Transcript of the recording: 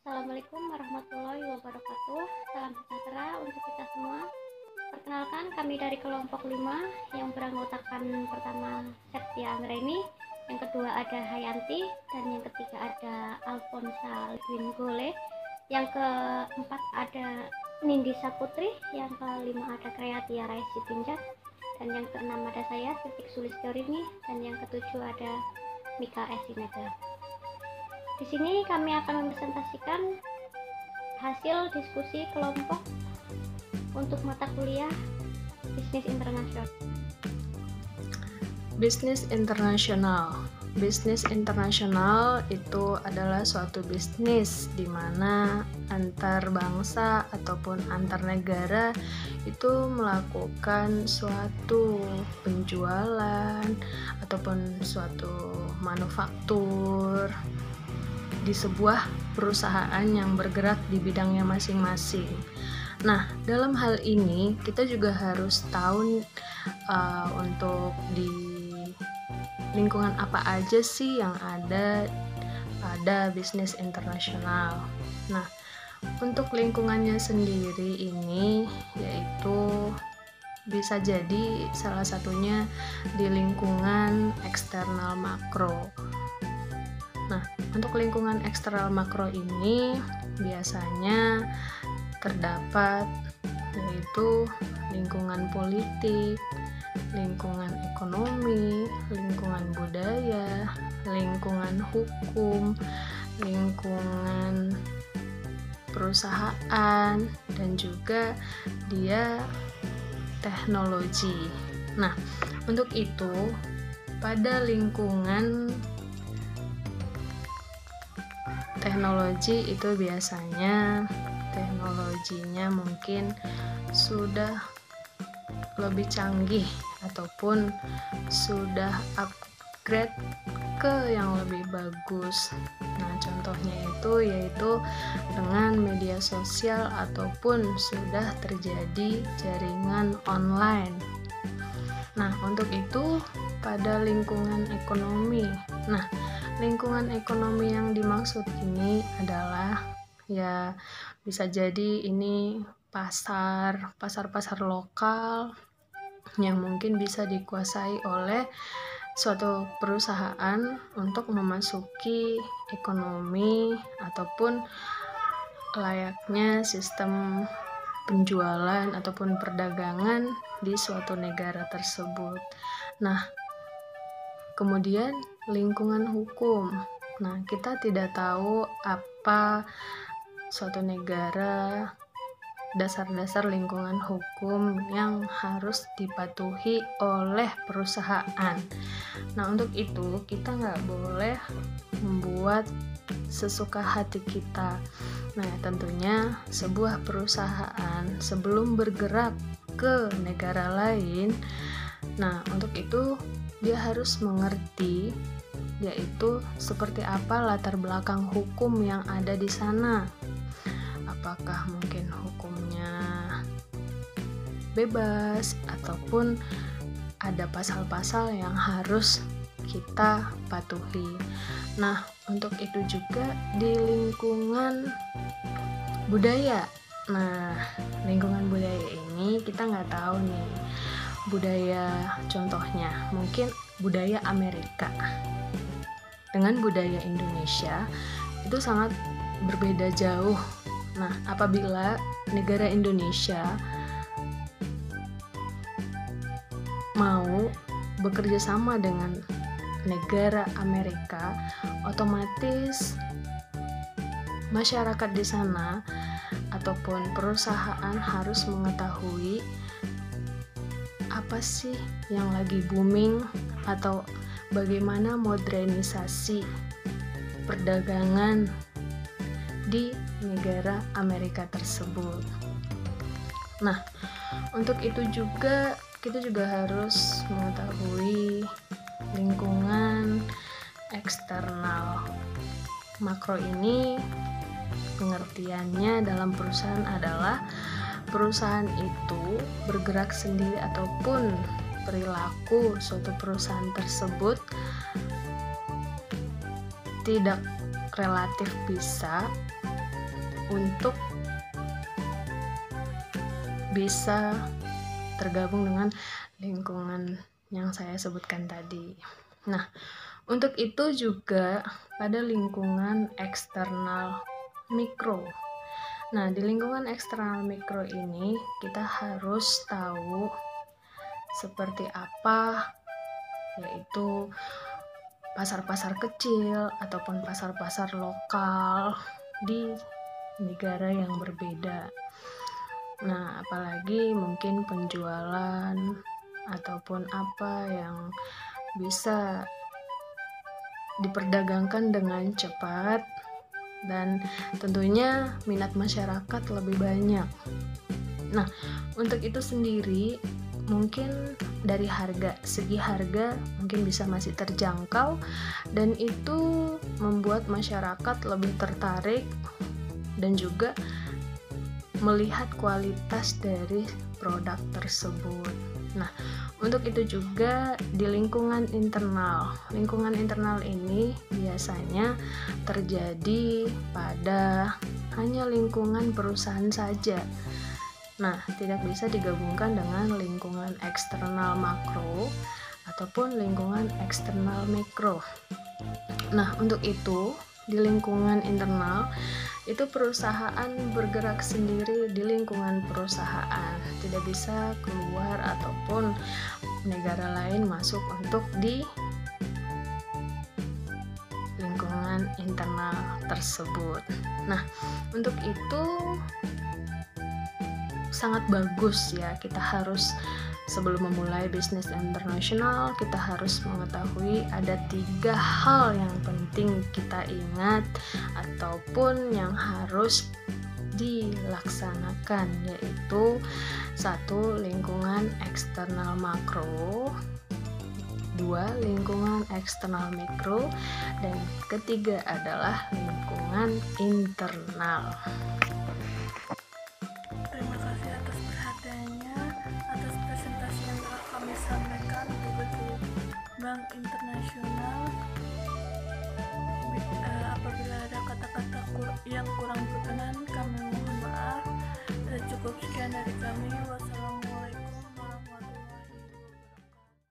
Assalamualaikum warahmatullahi wabarakatuh. Salam sejahtera untuk kita semua. Perkenalkan, kami dari kelompok 5 yang beranggotakan pertama Septia Anggreni, yang kedua ada Hayanti, dan yang ketiga ada Alfonsa Gwingole, yang keempat ada Nindi Saputri, yang kelima ada Kreatia Raisi Pinjat, dan yang keenam ada saya Titik Sulistyorini, dan yang ketujuh ada Mika Esinega. Di sini kami akan mempresentasikan hasil diskusi kelompok untuk mata kuliah Bisnis Internasional. Bisnis internasional. Bisnis internasional itu adalah suatu bisnis di mana antar bangsa ataupun antar negara itu melakukan suatu penjualan ataupun suatu manufaktur di sebuah perusahaan yang bergerak di bidangnya masing-masing. Nah, dalam hal ini kita juga harus tahu untuk di lingkungan apa aja sih yang ada pada bisnis internasional. Nah, untuk lingkungannya sendiri ini yaitu bisa jadi salah satunya di lingkungan eksternal makro. Nah, untuk lingkungan eksternal makro ini biasanya terdapat yaitu lingkungan politik, lingkungan ekonomi, lingkungan budaya, lingkungan hukum, lingkungan perusahaan, dan juga dia teknologi. Nah, untuk itu pada lingkungan teknologi itu biasanya teknologinya mungkin sudah lebih canggih ataupun sudah upgrade ke yang lebih bagus. Nah, contohnya itu yaitu dengan media sosial ataupun sudah terjadi jaringan online. Nah, untuk itu pada lingkungan ekonomi. Nah, lingkungan ekonomi yang dimaksud ini adalah ya bisa jadi ini pasar lokal yang mungkin bisa dikuasai oleh suatu perusahaan untuk memasuki ekonomi ataupun layaknya sistem penjualan ataupun perdagangan di suatu negara tersebut. Nah, kemudian lingkungan hukum. Nah, kita tidak tahu apa suatu negara dasar-dasar lingkungan hukum yang harus dipatuhi oleh perusahaan. Nah, untuk itu kita nggak boleh membuat sesuka hati kita. Nah, tentunya sebuah perusahaan sebelum bergerak ke negara lain, nah untuk itu dia harus mengerti yaitu seperti apa latar belakang hukum yang ada di sana. Apakah mungkin hukumnya bebas ataupun ada pasal-pasal yang harus kita patuhi. Nah, untuk itu juga di lingkungan budaya. Nah, lingkungan budaya ini kita nggak tahu nih budaya, contohnya mungkin budaya Amerika dengan budaya Indonesia itu sangat berbeda jauh. Nah, apabila negara Indonesia mau bekerja sama dengan negara Amerika, otomatis masyarakat di sana ataupun perusahaan harus mengetahui apa sih yang lagi booming atau bagaimana modernisasi perdagangan di negara Amerika tersebut. Nah, untuk itu juga kita juga harus mengetahui lingkungan eksternal makro ini. Pengertiannya dalam perusahaan adalah perusahaan itu bergerak sendiri ataupun perilaku suatu perusahaan tersebut tidak relatif bisa untuk bisa tergabung dengan lingkungan yang saya sebutkan tadi. Nah, untuk itu juga pada lingkungan eksternal mikro. Nah, di lingkungan eksternal mikro ini kita harus tahu seperti apa, yaitu pasar-pasar kecil ataupun pasar-pasar lokal di negara yang berbeda. Nah, apalagi mungkin penjualan ataupun apa yang bisa diperdagangkan dengan cepat dan tentunya minat masyarakat lebih banyak. Nah, untuk itu sendiri mungkin dari segi harga mungkin bisa masih terjangkau, dan itu membuat masyarakat lebih tertarik dan juga melihat kualitas dari produk tersebut. Nah, untuk itu juga di lingkungan internal. Lingkungan internal ini biasanya terjadi pada hanya lingkungan perusahaan saja. Nah, tidak bisa digabungkan dengan lingkungan eksternal makro ataupun lingkungan eksternal mikro. Nah, untuk itu di lingkungan internal itu perusahaan bergerak sendiri di lingkungan perusahaan, tidak bisa keluar ataupun negara lain masuk untuk di lingkungan internal tersebut. Nah, untuk itu sangat bagus ya, kita harus sebelum memulai bisnis internasional, kita harus mengetahui ada 3 hal yang penting kita ingat ataupun yang harus dilaksanakan, yaitu 1. Lingkungan eksternal makro, 2. Lingkungan eksternal mikro, dan ketiga adalah lingkungan internal. Terima kasih atas perhatiannya, atas presentasi yang telah kami sampaikan di Bank Internasional